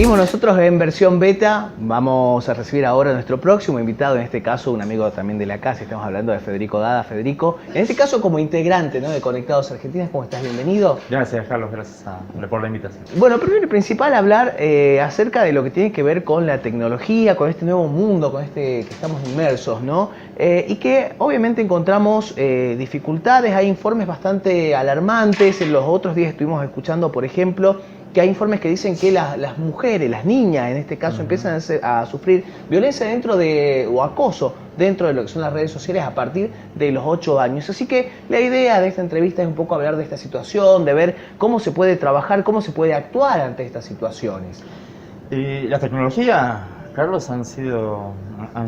Seguimos nosotros en versión beta. Vamos a recibir ahora a nuestro próximo invitado, en este caso un amigo también de la casa. Estamos hablando de Federico Dada. Federico, en este caso como integrante, ¿no?, de Conectados Argentinas. ¿Cómo estás? Bienvenido. Gracias, Carlos, gracias por la invitación. Bueno, primero y principal hablar acerca de lo que tiene que ver con la tecnología, con este nuevo mundo, con este que estamos inmersos, ¿no? Y que obviamente encontramos dificultades. Hay informes bastante alarmantes. En los otros días estuvimos escuchando, por ejemplo, que hay informes que dicen que las mujeres, las niñas en este caso, empiezan a sufrir violencia o acoso dentro de lo que son las redes sociales a partir de los 8 años. Así que la idea de esta entrevista es un poco hablar de esta situación, de ver cómo se puede trabajar, cómo se puede actuar ante estas situaciones. Las tecnologías, Carlos, han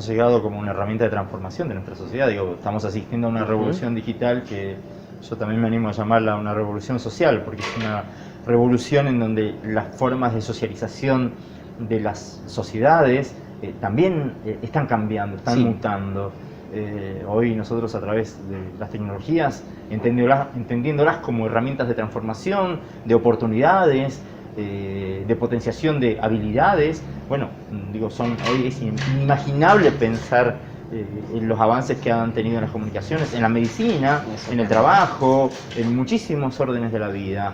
llegado como una herramienta de transformación de nuestra sociedad. Digo, estamos asistiendo a una revolución digital que yo también me animo a llamarla una revolución social, porque es una revolución en donde las formas de socialización de las sociedades también están cambiando, están mutando. Hoy nosotros, a través de las tecnologías, entendiéndolas como herramientas de transformación, de oportunidades, de potenciación de habilidades, bueno, digo, hoy es inimaginable pensar en los avances que han tenido en las comunicaciones, en la medicina, en el trabajo, en muchísimos órdenes de la vida.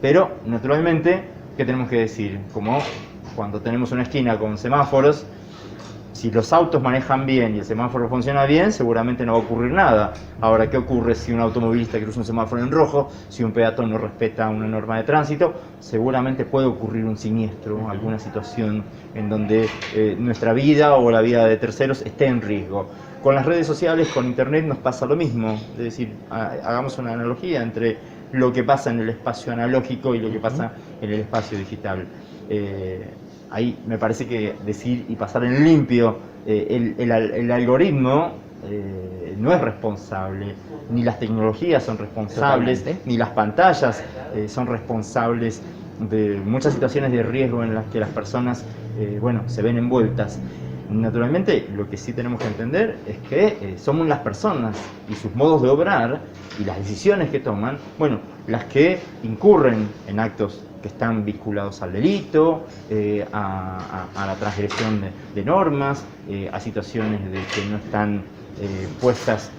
Pero, naturalmente, ¿qué tenemos que decir? Como cuando tenemos una esquina con semáforos, si los autos manejan bien y el semáforo funciona bien, seguramente no va a ocurrir nada. Ahora, ¿qué ocurre si un automovilista cruza un semáforo en rojo, si un peatón no respeta una norma de tránsito? Seguramente puede ocurrir un siniestro, alguna situación en donde nuestra vida o la vida de terceros esté en riesgo. Con las redes sociales, con internet, nos pasa lo mismo. Es decir, hagamos una analogía entre lo que pasa en el espacio analógico y lo que pasa en el espacio digital. Ahí me parece que decir y pasar en limpio el algoritmo no es responsable, ni las tecnologías son responsables, ni las pantallas son responsables de muchas situaciones de riesgo en las que las personas se ven envueltas. Naturalmente, lo que sí tenemos que entender es que somos las personas y sus modos de obrar y las decisiones que toman, las que incurren en actos que están vinculados al delito, a la transgresión de normas, a situaciones que no están puestas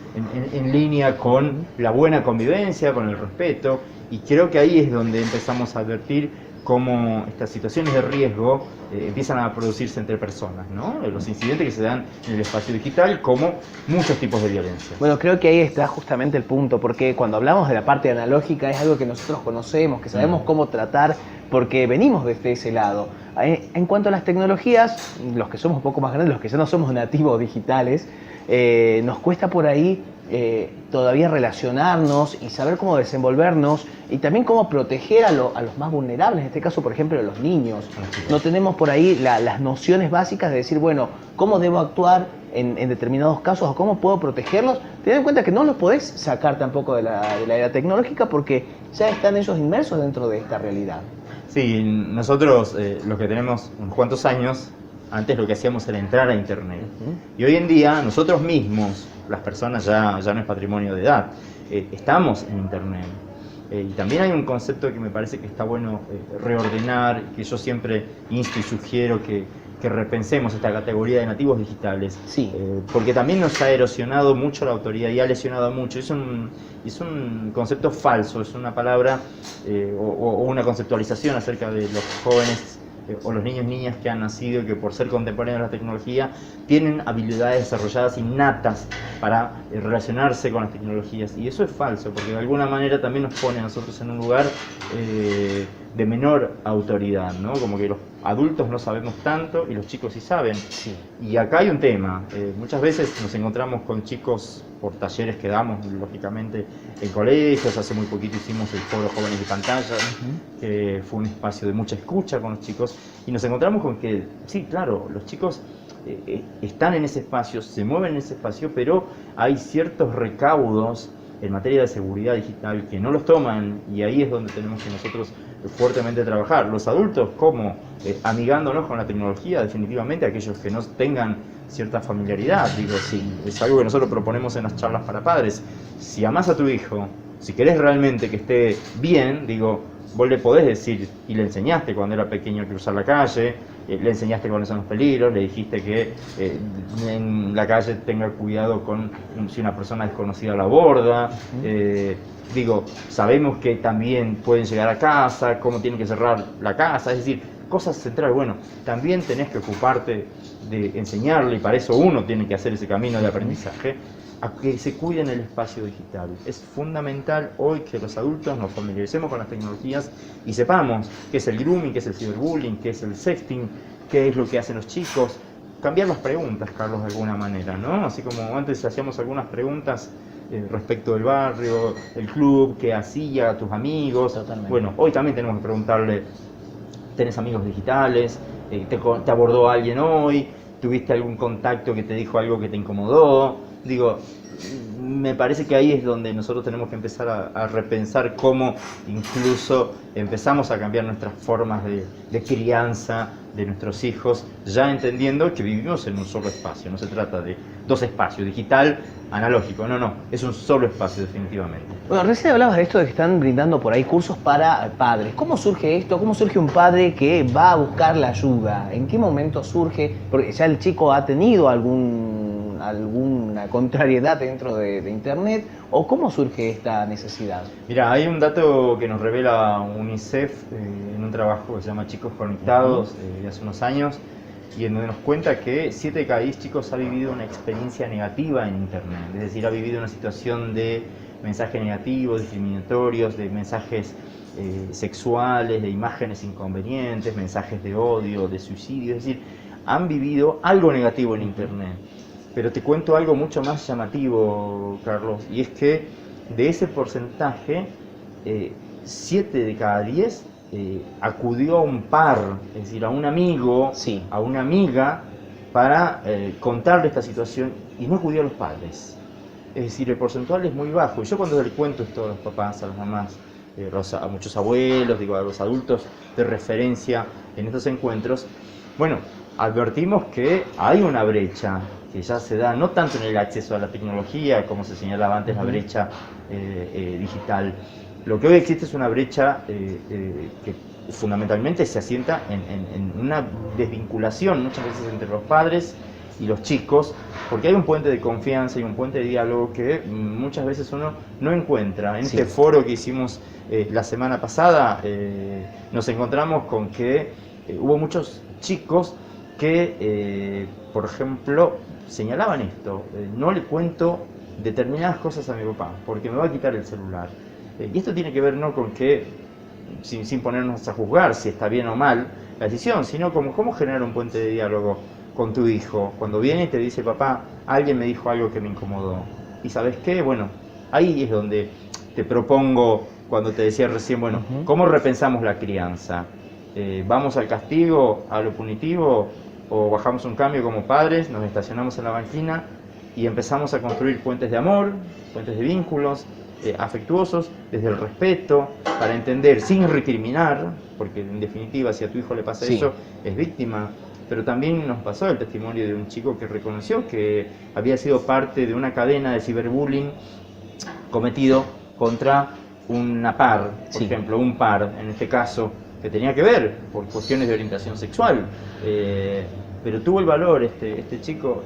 en línea con la buena convivencia, con el respeto, y creo que ahí es donde empezamos a advertir cómo estas situaciones de riesgo empiezan a producirse entre personas, ¿no? Los incidentes que se dan en el espacio digital, como muchos tipos de violencia. Bueno, creo que ahí está justamente el punto, porque cuando hablamos de la parte analógica es algo que nosotros conocemos, que sabemos cómo tratar, porque venimos desde ese lado. En cuanto a las tecnologías, los que somos un poco más grandes, los que ya no somos nativos digitales, nos cuesta por ahí todavía relacionarnos y saber cómo desenvolvernos y también cómo proteger a los más vulnerables, en este caso, por ejemplo, a los niños. No tenemos por ahí las nociones básicas de decir, bueno, cómo debo actuar en determinados casos o cómo puedo protegerlos, teniendo en cuenta que no los podés sacar tampoco de la era tecnológica porque ya están ellos inmersos dentro de esta realidad. Sí, nosotros los que tenemos unos cuantos años, antes lo que hacíamos era entrar a internet. Y hoy en día nosotros mismos, las personas ya no es patrimonio de edad, estamos en internet. Y también hay un concepto que me parece que está bueno reordenar, que yo siempre insto y sugiero que repensemos esta categoría de nativos digitales. Sí. Porque también nos ha erosionado mucho la autoridad y ha lesionado mucho. Es un concepto falso, es una palabra o una conceptualización acerca de los jóvenes o los niños y niñas que han nacido y que por ser contemporáneos de la tecnología tienen habilidades desarrolladas innatas para relacionarse con las tecnologías, y eso es falso, porque de alguna manera también nos pone a nosotros en un lugar de menor autoridad, ¿no? Como que los adultos no sabemos tanto y los chicos sí saben. Sí. Y acá hay un tema, muchas veces nos encontramos con chicos por talleres que damos, lógicamente, en colegios. Hace muy poquito hicimos el foro Jóvenes de Pantalla, que fue un espacio de mucha escucha con los chicos, y nos encontramos con que, sí, claro, los chicos están en ese espacio, se mueven en ese espacio, pero hay ciertos recaudos en materia de seguridad digital que no los toman, y ahí es donde tenemos que nosotros fuertemente trabajar. Los adultos, como amigándonos con la tecnología, definitivamente aquellos que no tengan cierta familiaridad, digo, sí, es algo que nosotros proponemos en las charlas para padres. Si amás a tu hijo, si querés realmente que esté bien, digo, vos le podés decir, y le enseñaste cuando era pequeño a cruzar la calle, le enseñaste cuáles son los peligros, le dijiste que en la calle tenga cuidado con si una persona desconocida la aborda. Digo, sabemos que también pueden llegar a casa, cómo tienen que cerrar la casa, es decir, cosas centrales. Bueno, también tenés que ocuparte de enseñarle, y para eso uno tiene que hacer ese camino de aprendizaje, a que se cuide en el espacio digital. Es fundamental hoy que los adultos nos familiaricemos con las tecnologías y sepamos qué es el grooming, qué es el ciberbullying, qué es el sexting, qué es lo que hacen los chicos. Cambiar las preguntas, Carlos, de alguna manera, ¿no? Así como antes hacíamos algunas preguntas respecto del barrio, el club, qué hacía, tus amigos. Totalmente. Bueno, hoy también tenemos que preguntarle, ¿tenés amigos digitales? ¿Te abordó alguien hoy? ¿Tuviste algún contacto que te dijo algo que te incomodó? Digo, me parece que ahí es donde nosotros tenemos que empezar a repensar cómo incluso empezamos a cambiar nuestras formas de crianza de nuestros hijos, ya entendiendo que vivimos en un solo espacio. No se trata de dos espacios, digital, analógico, no, es un solo espacio definitivamente. Bueno, recién hablabas de esto de que están brindando por ahí cursos para padres. ¿Cómo surge esto? ¿Cómo surge un padre que va a buscar la ayuda? ¿En qué momento surge? Porque ya el chico ha tenido alguna contrariedad dentro de Internet, o cómo surge esta necesidad. Mira, hay un dato que nos revela UNICEF en un trabajo que se llama Chicos Conectados de hace unos años, y en donde nos cuenta que 7 de cada 10 chicos ha vivido una experiencia negativa en Internet, es decir, ha vivido una situación de mensajes negativos, discriminatorios, de mensajes sexuales, de imágenes inconvenientes, mensajes de odio, de suicidio, es decir, han vivido algo negativo en Internet. Pero te cuento algo mucho más llamativo, Carlos, y es que de ese porcentaje, 7 de cada 10 acudió a un par, es decir, a un amigo, sí, a una amiga, para contarle esta situación, y no acudió a los padres. Es decir, el porcentual es muy bajo. Y yo cuando le cuento esto a los papás, a las mamás, a muchos abuelos, digo, a los adultos de referencia en estos encuentros, bueno, advertimos que hay una brecha que ya se da, no tanto en el acceso a la tecnología, como se señalaba antes, la brecha digital. Lo que hoy existe es una brecha que fundamentalmente se asienta en una desvinculación muchas veces entre los padres y los chicos, porque hay un puente de confianza y un puente de diálogo que muchas veces uno no encuentra. En este foro que hicimos la semana pasada, nos encontramos con que hubo muchos chicos que, por ejemplo, señalaban esto: no le cuento determinadas cosas a mi papá porque me va a quitar el celular. Y esto tiene que ver no con que, sin ponernos a juzgar si está bien o mal la decisión, sino como cómo generar un puente de diálogo con tu hijo. Cuando viene y te dice: papá, alguien me dijo algo que me incomodó. ¿Y sabes qué? Bueno, ahí es donde te propongo, cuando te decía recién, bueno, ¿cómo repensamos la crianza? ¿Vamos al castigo, a lo punitivo, o bajamos un cambio como padres, nos estacionamos en la banquina y empezamos a construir puentes de amor, puentes de vínculos afectuosos, desde el respeto, para entender, sin recriminar, porque en definitiva si a tu hijo le pasa eso, es víctima? Pero también nos pasó el testimonio de un chico que reconoció que había sido parte de una cadena de ciberbullying cometido contra una par, por ejemplo, un par, en este caso, que tenía que ver por cuestiones de orientación sexual, pero tuvo el valor este chico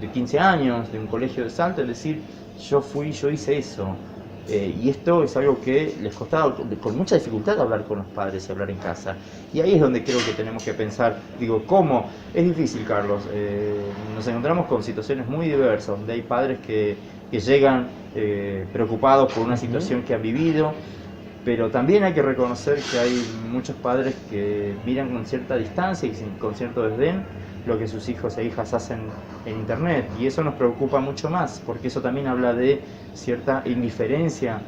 de 15 años, de un colegio de Salta, en decir: yo hice eso. Y esto es algo que les costaba con mucha dificultad hablar con los padres y hablar en casa. Y ahí es donde creo que tenemos que pensar, digo, ¿cómo? Es difícil, Carlos. Nos encontramos con situaciones muy diversas, donde hay padres que llegan preocupados por una situación que han vivido, pero también hay que reconocer que hay muchos padres que miran con cierta distancia y con cierto desdén lo que sus hijos e hijas hacen en Internet, y eso nos preocupa mucho más, porque eso también habla de cierta indiferencia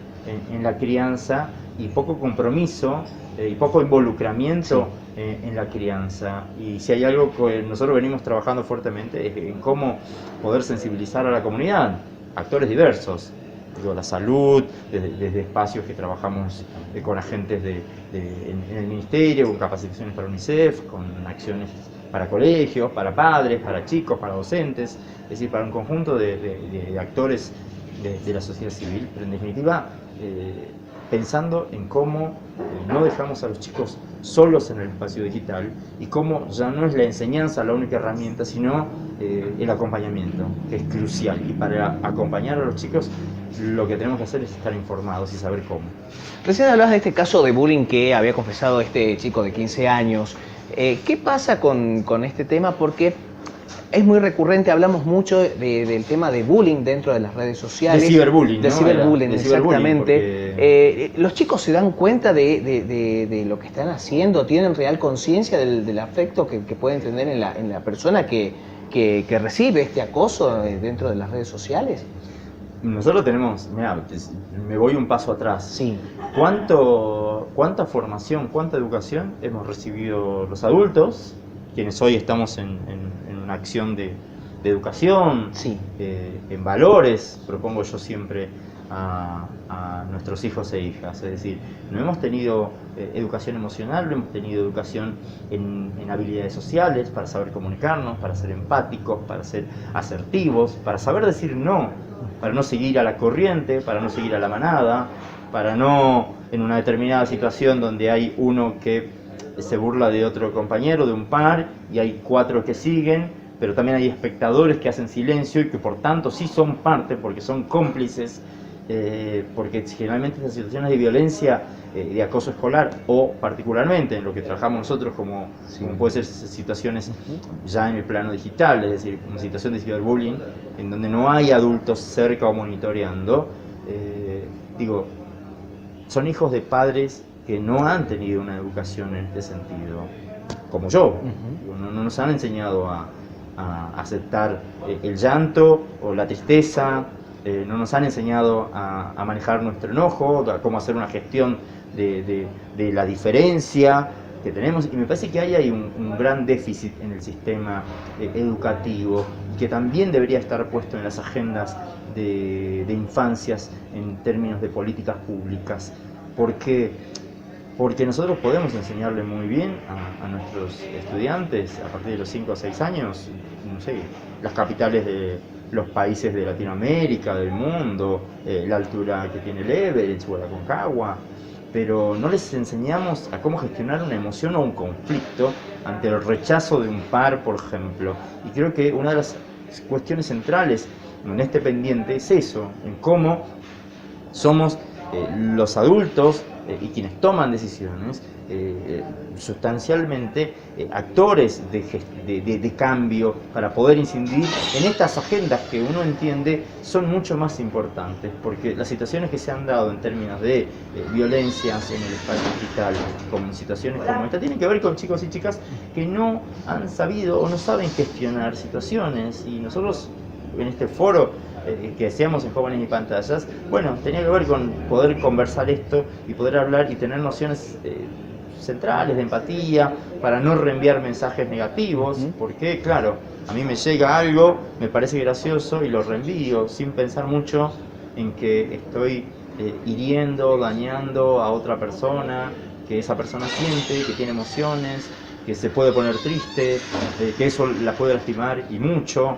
en la crianza y poco compromiso y poco involucramiento en la crianza. Y si hay algo que nosotros venimos trabajando fuertemente es en cómo poder sensibilizar a la comunidad, actores diversos, digo, la salud, desde espacios que trabajamos con agentes en el ministerio, con capacitaciones para UNICEF, con acciones para colegios, para padres, para chicos, para docentes, es decir, para un conjunto de actores de la sociedad civil. Pero en definitiva, pensando en cómo no dejamos a los chicos solos en el espacio digital y cómo ya no es la enseñanza la única herramienta, sino el acompañamiento, que es crucial. Y para acompañar a los chicos lo que tenemos que hacer es estar informados y saber cómo. Recién hablabas de este caso de bullying que había confesado este chico de 15 años. ¿Qué pasa con este tema? Porque es muy recurrente, hablamos mucho del tema de bullying dentro de las redes sociales. De ciberbullying, de ¿no? Ciberbullying, De ciberbullying, exactamente. porque... ¿Los chicos se dan cuenta de lo que están haciendo? ¿Tienen real conciencia del afecto que pueden tener en la persona que recibe este acoso dentro de las redes sociales? Nosotros tenemos, mira, me voy un paso atrás. Sí. ¿Cuánta formación, cuánta educación hemos recibido los adultos, quienes hoy estamos en una acción de educación, sí, en valores, propongo yo siempre a nuestros hijos e hijas? Es decir, no hemos tenido educación emocional, no hemos tenido educación en habilidades sociales, para saber comunicarnos, para ser empáticos, para ser asertivos, para saber decir no, para no seguir a la corriente, para no seguir a la manada, para no, en una determinada situación donde hay uno que se burla de otro compañero, de un par, y hay 4 que siguen, pero también hay espectadores que hacen silencio y que por tanto sí son parte, porque son cómplices, porque generalmente estas situaciones de violencia, de acoso escolar, o particularmente en lo que trabajamos nosotros como puede ser situaciones ya en el plano digital, es decir, una situación de ciberbullying, en donde no hay adultos cerca o monitoreando, son hijos de padres que no han tenido una educación en este sentido, como yo. No nos han enseñado a aceptar el llanto o la tristeza, no nos han enseñado a manejar nuestro enojo, a cómo hacer una gestión de la diferencia que tenemos, y me parece que hay un gran déficit en el sistema educativo, que también debería estar puesto en las agendas de infancias en términos de políticas públicas, porque nosotros podemos enseñarle muy bien a nuestros estudiantes a partir de los 5 o 6 años, no sé, las capitales de los países de Latinoamérica, del mundo, la altura que tiene el Everest o la Aconcagua, pero no les enseñamos a cómo gestionar una emoción o un conflicto ante el rechazo de un par, por ejemplo. Y creo que una de las cuestiones centrales en este pendiente es eso, en cómo somos los adultos y quienes toman decisiones, sustancialmente actores de cambio para poder incidir en estas agendas que uno entiende son mucho más importantes, porque las situaciones que se han dado en términos de violencias en el espacio digital, como en situaciones como esta, tienen que ver con chicos y chicas que no han sabido o no saben gestionar situaciones, y nosotros en este foro que hacíamos en Jóvenes y Pantallas, bueno, tenía que ver con poder conversar esto y poder hablar y tener nociones centrales de empatía para no reenviar mensajes negativos, porque claro, a mí me llega algo, me parece gracioso y lo reenvío sin pensar mucho en que estoy hiriendo, dañando a otra persona, que esa persona siente, que tiene emociones, que se puede poner triste, que eso la puede lastimar y mucho.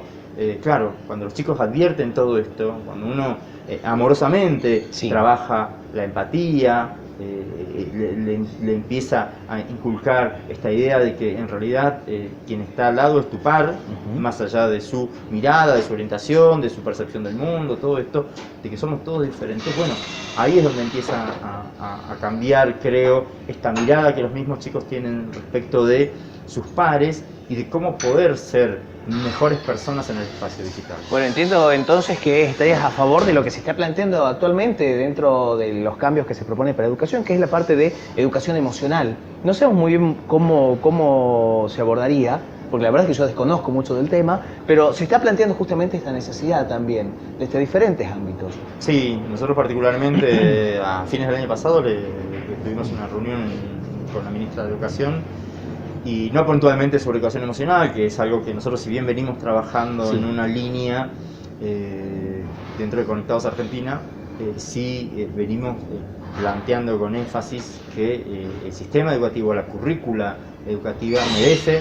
Claro, cuando los chicos advierten todo esto, cuando uno amorosamente trabaja la empatía, le empieza a inculcar esta idea de que en realidad quien está al lado es tu par, más allá de su mirada, de su orientación, de su percepción del mundo, todo esto, de que somos todos diferentes. Bueno, ahí es donde empieza a cambiar, creo, esta mirada que los mismos chicos tienen respecto de sus pares y de cómo poder ser mejores personas en el espacio digital. Bueno, entiendo entonces que estarías a favor de lo que se está planteando actualmente dentro de los cambios que se propone para educación, que es la parte de educación emocional. No sabemos muy bien cómo se abordaría, porque la verdad es que yo desconozco mucho del tema, pero se está planteando justamente esta necesidad también, desde diferentes ámbitos. Sí, nosotros particularmente a fines del año pasado tuvimos una reunión con la ministra de Educación, y no puntualmente sobre educación emocional, que es algo que nosotros, si bien venimos trabajando en una línea dentro de Conectados Argentina, venimos planteando con énfasis que el sistema educativo, la currícula educativa merece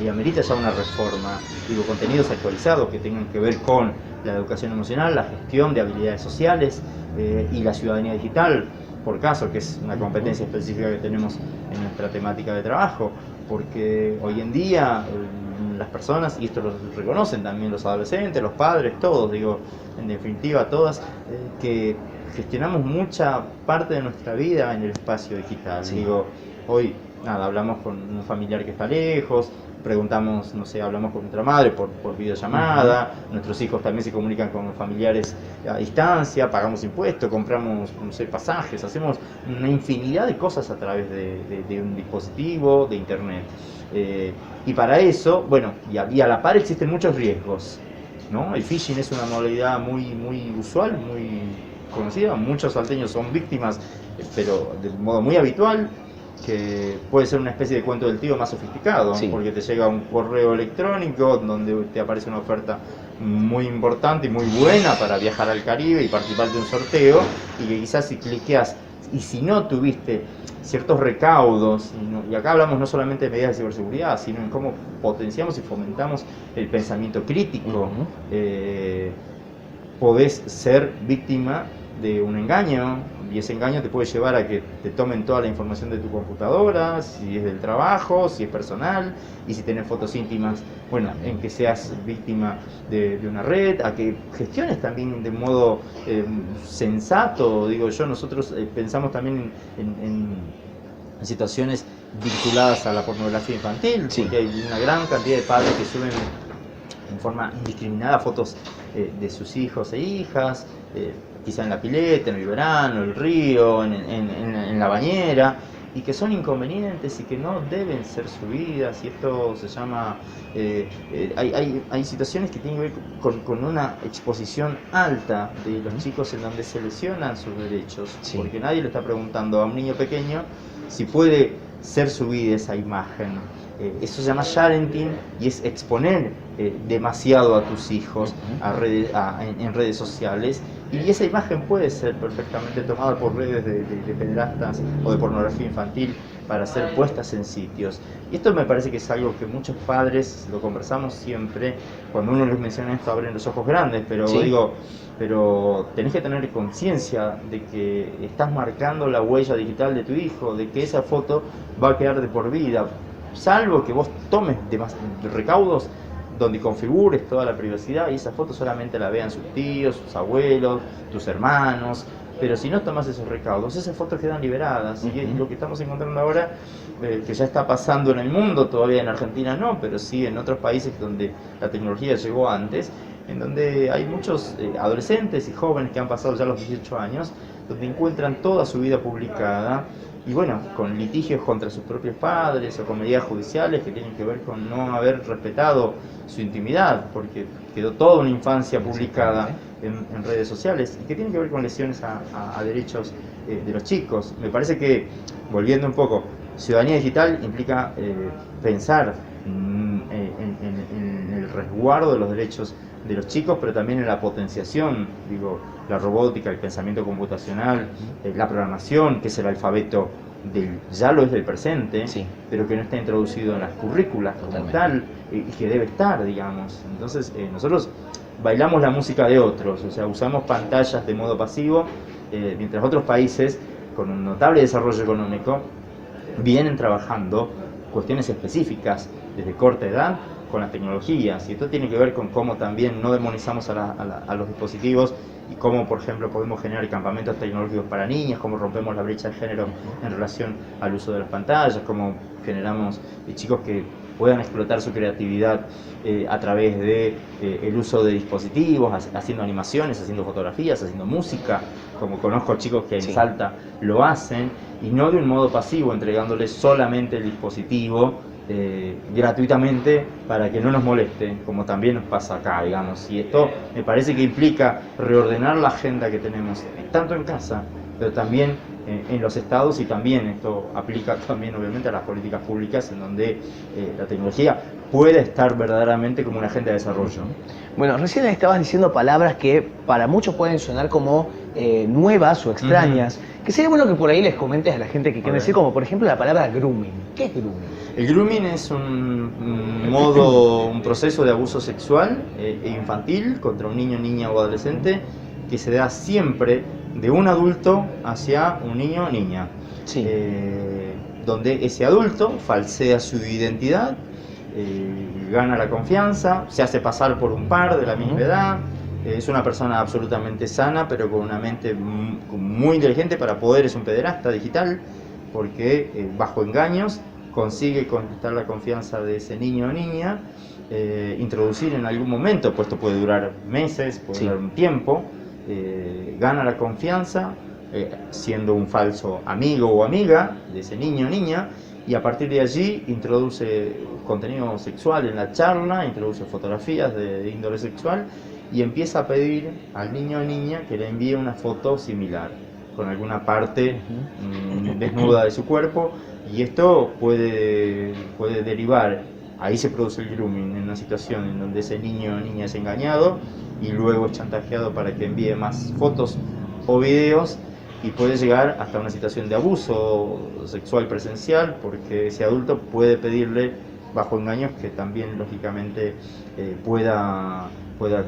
y amerita ya una reforma, contenidos actualizados que tengan que ver con la educación emocional, la gestión de habilidades sociales y la ciudadanía digital. por caso, que es una competencia específica que tenemos en nuestra temática de trabajo, porque hoy en día las personas, y esto lo reconocen también los adolescentes, los padres, todos, digo, en definitiva todas, que gestionamos mucha parte de nuestra vida en el espacio digital. Sí. Digo, hoy, nada, hablamos con un familiar que está lejos, preguntamos, no sé, hablamos con nuestra madre por videollamada, nuestros hijos también se comunican con familiares a distancia, pagamos impuestos, compramos, no sé, pasajes, hacemos una infinidad de cosas a través de un dispositivo, de internet. Y para eso, bueno, y a la par existen muchos riesgos, ¿no? El phishing es una modalidad muy usual, muy conocida, muchos salteños son víctimas, pero de modo muy habitual, que puede ser una especie de cuento del tío más sofisticado, Sí. porque te llega un correo electrónico donde te aparece una oferta muy importante y muy buena para viajar al Caribe y participar de un sorteo, y que quizás si cliqueas y si no tuviste ciertos recaudos, y acá hablamos no solamente de medidas de ciberseguridad, sino en cómo potenciamos y fomentamos el pensamiento crítico, podés ser víctima de un engaño, y ese engaño te puede llevar a que te tomen toda la información de tu computadora, si es del trabajo, si es personal, y si tenés fotos íntimas, bueno, en que seas víctima de una red, a que gestiones también de modo sensato, digo yo. Nosotros pensamos también en situaciones vinculadas a la pornografía infantil, Sí. porque hay una gran cantidad de padres que suben en forma indiscriminada fotos de sus hijos e hijas, quizá en la pileta, en el verano, el río, en la bañera, y que son inconvenientes y que no deben ser subidas, y esto se llama... hay situaciones que tienen que ver con una exposición alta de los chicos en donde se lesionan sus derechos, Sí. porque nadie le está preguntando a un niño pequeño si puede ser subida esa imagen. Eso se llama sharenting y es exponer demasiado a tus hijos en redes sociales, y esa imagen puede ser perfectamente tomada por redes de pederastas o de pornografía infantil para ser puestas en sitios. Y esto me parece que es algo que muchos padres lo conversamos siempre. Cuando uno les menciona esto abren los ojos grandes, pero Sí. digo, pero tenés que tener conciencia de que estás marcando la huella digital de tu hijo, de que esa foto va a quedar de por vida, salvo que vos tomes recaudos donde configures toda la privacidad y esa foto solamente la vean sus tíos, sus abuelos, tus hermanos. Pero si no tomas esos recaudos, esas fotos quedan liberadas. Y es lo que estamos encontrando ahora, que ya está pasando en el mundo, todavía en Argentina no, pero sí en otros países donde la tecnología llegó antes, en donde hay muchos adolescentes y jóvenes que han pasado ya los 18 años, donde encuentran toda su vida publicada, y bueno, con litigios contra sus propios padres o con medidas judiciales que tienen que ver con no haber respetado su intimidad, porque quedó toda una infancia publicada en redes sociales, y que tienen que ver con lesiones a derechos de los chicos. Me parece que, volviendo un poco, ciudadanía digital implica pensar en el resguardo de los derechos de los chicos, pero también en la potenciación, digo, la robótica, el pensamiento computacional, la programación, que es el alfabeto ya lo es del presente, Sí. pero que no está introducido en las currículas como tal, y que debe estar, digamos. Entonces, nosotros bailamos la música de otros, o sea, usamos pantallas de modo pasivo, mientras otros países con un notable desarrollo económico vienen trabajando cuestiones específicas desde corta edad con las tecnologías, y esto tiene que ver con cómo también no demonizamos a los dispositivos, y cómo, por ejemplo, podemos generar campamentos tecnológicos para niñas, cómo rompemos la brecha de género en relación al uso de las pantallas, cómo generamos chicos que puedan explotar su creatividad a través de el uso de dispositivos, haciendo animaciones, haciendo fotografías, haciendo música, como conozco chicos que en Salta lo hacen, y no de un modo pasivo, entregándoles solamente el dispositivo gratuitamente para que no nos moleste, como también nos pasa acá, digamos. Y esto me parece que implica reordenar la agenda que tenemos, tanto en casa, pero también en los estados, y también esto aplica también obviamente a las políticas públicas, en donde la tecnología puede estar verdaderamente como una agenda de desarrollo. Bueno, recién estabas diciendo palabras que para muchos pueden sonar como nuevas o extrañas, que sería bueno que por ahí les comentes a la gente que quieren decir, como por ejemplo la palabra grooming. ¿Qué es grooming? El grooming es un proceso de abuso sexual e infantil contra un niño, niña o adolescente, que se da siempre de un adulto hacia un niño o niña. Sí. Donde ese adulto falsea su identidad, gana la confianza, se hace pasar por un par de la misma edad, es una persona absolutamente sana, pero con una mente muy inteligente para poder, es un pederasta digital, porque bajo engaños consigue conquistar la confianza de ese niño o niña, introducir en algún momento, pues esto puede durar meses, puede durar un tiempo, gana la confianza, siendo un falso amigo o amiga de ese niño o niña, y a partir de allí introduce contenido sexual en la charla, introduce fotografías de índole sexual y empieza a pedir al niño o niña que le envíe una foto similar, con alguna parte desnuda de su cuerpo, y esto puede derivar, ahí se produce el grooming, en una situación en donde ese niño o niña es engañado y luego es chantajeado para que envíe más fotos o videos, y puede llegar hasta una situación de abuso sexual presencial, porque ese adulto puede pedirle bajo engaños que también lógicamente pueda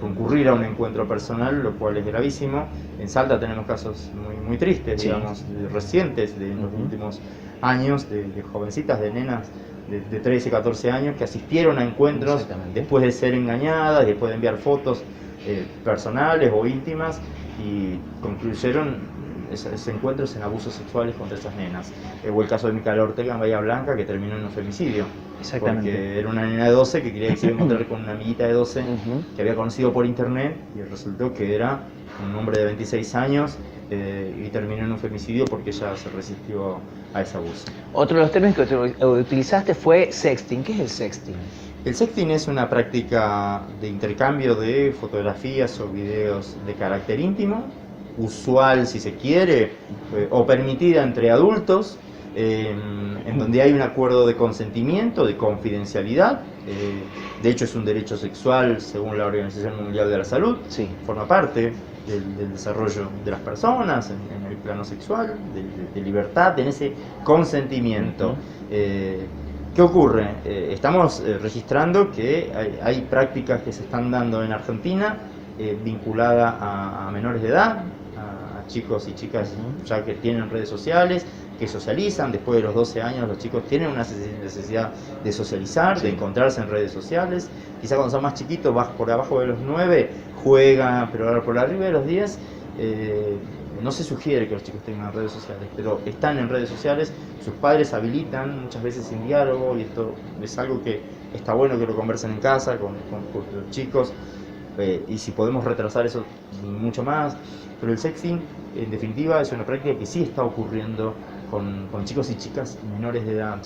concurrir a un encuentro personal, lo cual es gravísimo. En Salta tenemos casos muy tristes, digamos, recientes, de los últimos años, de jovencitas, de nenas de 13, 14 años que asistieron a encuentros después de ser engañadas, después de enviar fotos personales o íntimas, y concluyeron esos encuentros en abusos sexuales contra esas nenas. O el caso de Micaela Ortega en Bahía Blanca, que terminó en un femicidio. Exactamente. Porque era una nena de 12 que quería irse a encontrar con una amiguita de 12 que había conocido por internet, y resultó que era un hombre de 26 años, y terminó en un femicidio porque ella se resistió a ese abuso. Otro de los términos que utilizaste fue sexting. ¿Qué es el sexting? El sexting es una práctica de intercambio de fotografías o videos de carácter íntimo, usual si se quiere, o permitida entre adultos, en donde hay un acuerdo de consentimiento, de confidencialidad. De hecho es un derecho sexual según la Organización Mundial de la Salud, forma parte del desarrollo de las personas en el plano sexual, de libertad, en ese consentimiento. ¿Qué ocurre? Estamos registrando que hay prácticas que se están dando en Argentina vinculadas a menores de edad, a chicos y chicas ya que tienen redes sociales, que socializan. Después de los 12 años los chicos tienen una necesidad de socializar, de encontrarse en redes sociales. Quizá cuando son más chiquitos, por abajo de los 9, juegan, pero ahora por arriba de los 10 no se sugiere que los chicos tengan redes sociales, pero están en redes sociales, sus padres habilitan, muchas veces sin diálogo, y esto es algo que está bueno que lo conversen en casa con los chicos, y si podemos retrasar eso mucho más. Pero el sexting, en definitiva, es una práctica que sí está ocurriendo con chicos y chicas menores de edad,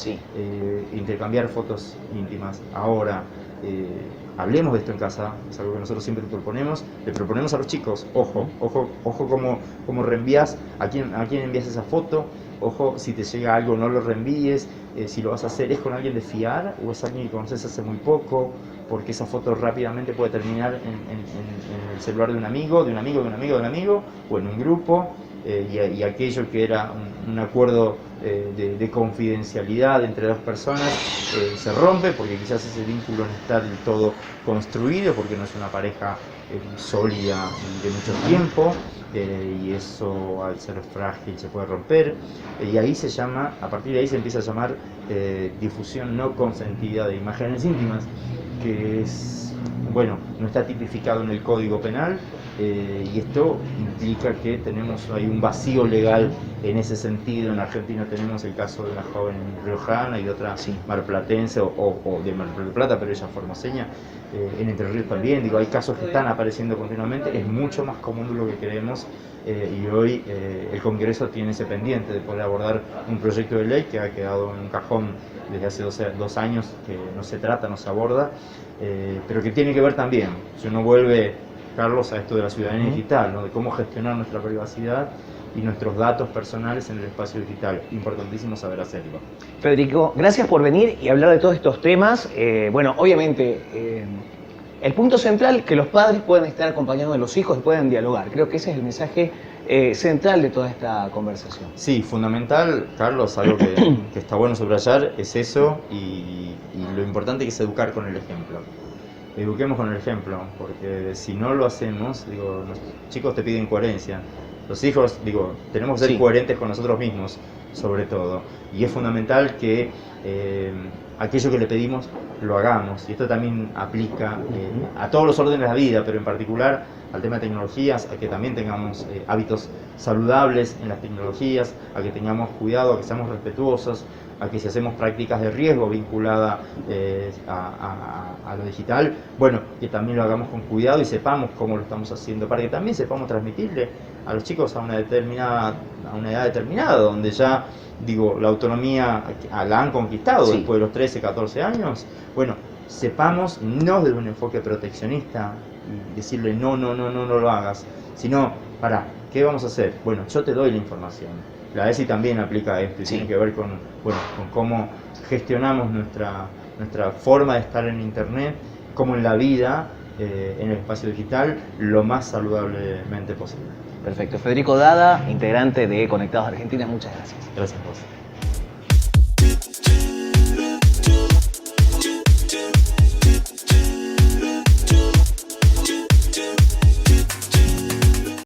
intercambiar fotos íntimas. Ahora, hablemos de esto en casa, es algo que nosotros siempre le proponemos a los chicos. Ojo cómo reenvías, a quién envías esa foto. Ojo, si te llega algo no lo reenvíes. Si lo vas a hacer, ¿es con alguien de fiar o es alguien que conoces hace muy poco? Porque esa foto rápidamente puede terminar en el celular de un amigo, de un amigo, de un amigo, de un amigo, o en un grupo, y aquello que era un acuerdo de confidencialidad entre dos personas se rompe, porque quizás ese vínculo no está del todo construido, porque no es una pareja sólida de mucho tiempo, y eso, al ser frágil, se puede romper, y ahí a partir de ahí se empieza a llamar difusión no consentida de imágenes íntimas, que es, no está tipificado en el Código Penal, y esto implica que hay un vacío legal en ese sentido. En Argentina tenemos el caso de una joven riojana y de otra marplatense, o de Mar del Plata, pero ella formoseña. En Entre Ríos también, hay casos que están apareciendo continuamente, es mucho más común de lo que creemos, y hoy el Congreso tiene ese pendiente de poder abordar un proyecto de ley que ha quedado en un cajón desde hace 2 años, que no se trata, no se aborda, pero que tiene que ver también, si uno vuelve, Carlos, a esto de la ciudadanía digital, ¿no? De cómo gestionar nuestra privacidad y nuestros datos personales en el espacio digital. Importantísimo saber hacerlo. Federico, gracias por venir y hablar de todos estos temas. Obviamente, el punto central, que los padres puedan estar acompañando a los hijos y puedan dialogar. Creo que ese es el mensaje central de toda esta conversación. Sí, fundamental, Carlos, algo que está bueno subrayar es eso, y lo importante que es educar con el ejemplo. eduquemos con el ejemplo, porque si no lo hacemos, digo, los chicos te piden coherencia. Los hijos, digo, tenemos que ser Sí. coherentes con nosotros mismos, sobre todo. Y es fundamental que aquello que le pedimos lo hagamos. Y esto también aplica a todos los órdenes de la vida, pero en particular al tema de tecnologías, a que también tengamos hábitos saludables en las tecnologías, a que tengamos cuidado, a que seamos respetuosos, a que si hacemos prácticas de riesgo vinculada a lo digital, bueno, que también lo hagamos con cuidado y sepamos cómo lo estamos haciendo, para que también sepamos transmitirle a los chicos a una edad determinada, donde ya, digo, la autonomía la han conquistado Sí. después de los 13, 14 años, bueno, sepamos no desde un enfoque proteccionista y decirle no, no, no, no, no lo hagas, sino, para, ¿qué vamos a hacer? Bueno, yo te doy la información. La ESI también aplica esto y Sí. tiene que ver con, bueno, con cómo gestionamos nuestra forma de estar en Internet, como en la vida, en el espacio digital, lo más saludablemente posible. Perfecto. Federico Dada, integrante de Conectados Argentina, muchas gracias. Gracias a vos.